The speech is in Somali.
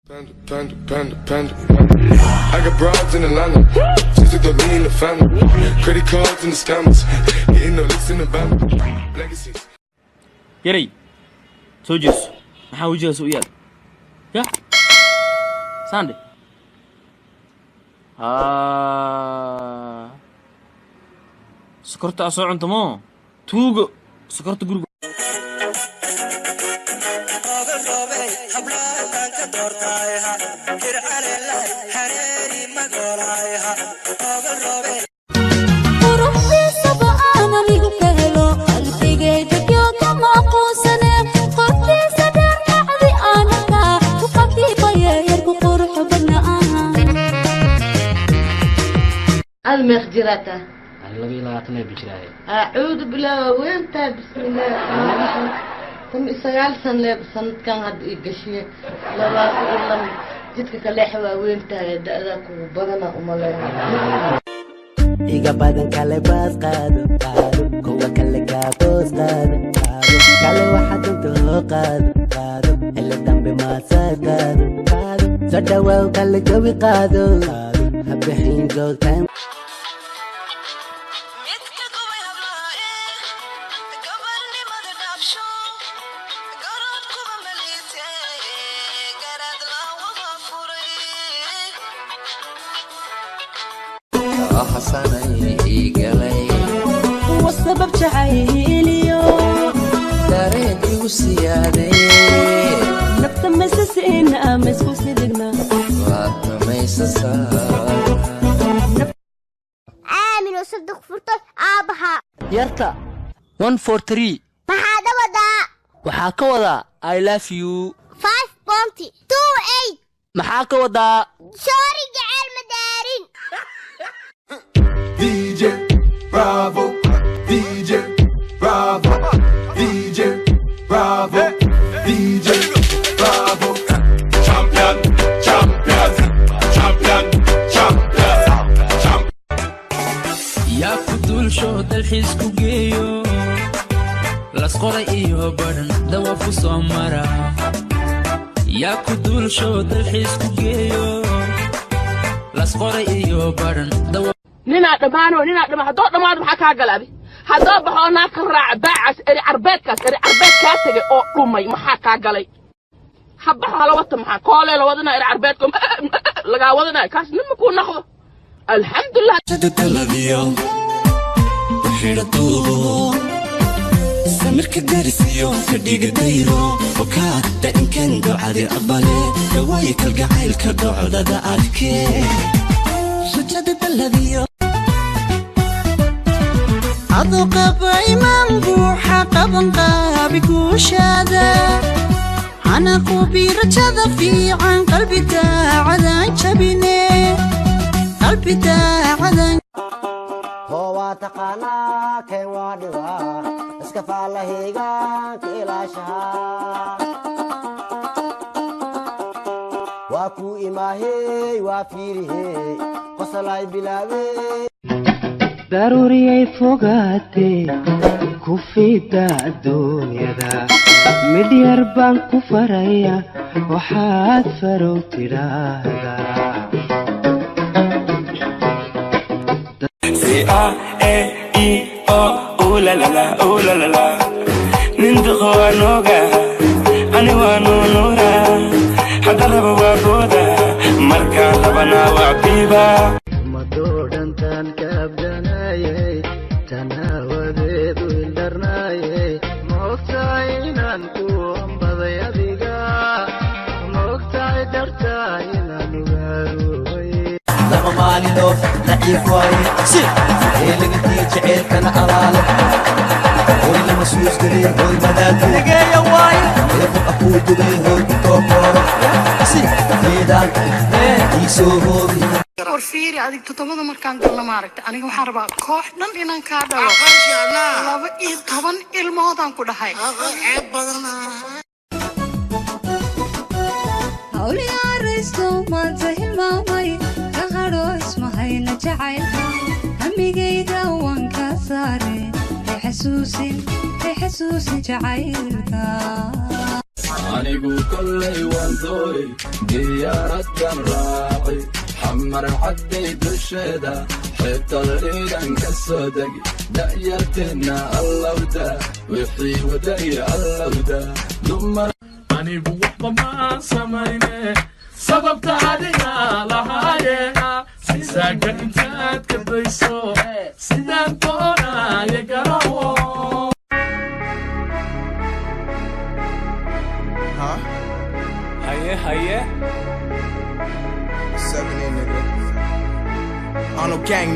Panda. I got broads in Atlanta, just to me in the family. Credit cards and the scammers, getting no licks in the band. Legacies. Yari, soo jeeso. Maxaa wajigaas u yaal? Ya? Sande. Sokorta soo cunto mo. Tuugo. Sokorta guriga. المخجرة الذي لا يعتني بجراحه. أعوذ بالله وأنت بسم الله. ثم إسرائيل سنة كان هاد إيجاشية لا إلا جدك كلاحة وأنت دأك وبرنا أملاء. إيجا بدن كله باس قادو كوا كله كابوس قادو كله واحد انتو قادو اللي دم بما قادو صدوا كله جوي قادو هبحين جو تايم. حسني إيجالي والسبب جعيليو داريني وسيادي نبت مسسين أمس وسيدنا واتميس عامل وصدق فرطة آبها يرتا 143 ما هذا ودا waxaa ka wada I love you 5.28 maxaa ka wada sorry جعل مدارين DJ Bravo, DJ Bravo, DJ Bravo, DJ Bravo. Champion, champion, champion, champion. yaa ku duulsho dalxiisku geeyo lasqoray iyo badan dawa ku soo mara yaa ku duulsho dalxiisku geeyo lasqoray iyo badan dawa نينا دمانو هدو دمان maxaa ka galaabi hadoo baxo na ka raac baacas eri arbeedkaas tagay oo dhumay maxaa ka galay habaha la wata maxaa koolay la wadana eri arbeedku laga wadana kaas nima ku naqdo alxamdulillah tadalabiyo xiratu samirka darisiyo fadhiga dayro oka dainkan ducadi aqbale daway kalgacaylka docdada arkee sujada dalabiyo عضو قبعي منبوحة قبن قابي كوشادة أنا قوبي رجادة في عن قلبي داعدا شبيني قلبي داعدا هو تقانا كي وادوا اسكفى لهيغا كإلا شها واكو إماهي وافيري قصلاي بلاوي ضروري فوقاتي كوفيدا الدنيا مليار بان كفريا وحاد فروتي رادا oh la la la oh la la la ninduqo anoga ani waanu nuura hadaraba waa booda marka labana waa biiba madoodantan kaabdanayay tanaawadeedu ildarnaayay moogtahay inaan ku ambaday adiga moogtahay dartaa inaan ugaarubay lama maalino daciif waaye si eelagatii jaceylkana alaale hoyna masuus geliya hoy madaadgeeya waaye eebu akuu dugay hoy ku tookooro si geedaan iisoo hoobi warfiiri adig toddobada markaan galna maaragtay aniga waxaan rabaa koox dhan inaan kaa dhalo 12 ilmoodaan ku dhahay ceeb badan hawliyaa raysto maanta hilmaamay ka qadho ismahayna jacaylka hamigayga waan ka saare xasuusin jacaylka anigu kollay waan dooy diyaaraddan raaci xamar cadday dusheeda xeebta liidan ka soo degi da'yarteenna allowda wixii wadaya allowda dumar anigu waxba maan samayne sababta adiga lahaaye sisaaga intaad ka dayso sidaan doonaaye garawo Haye 7 nigga. On no gang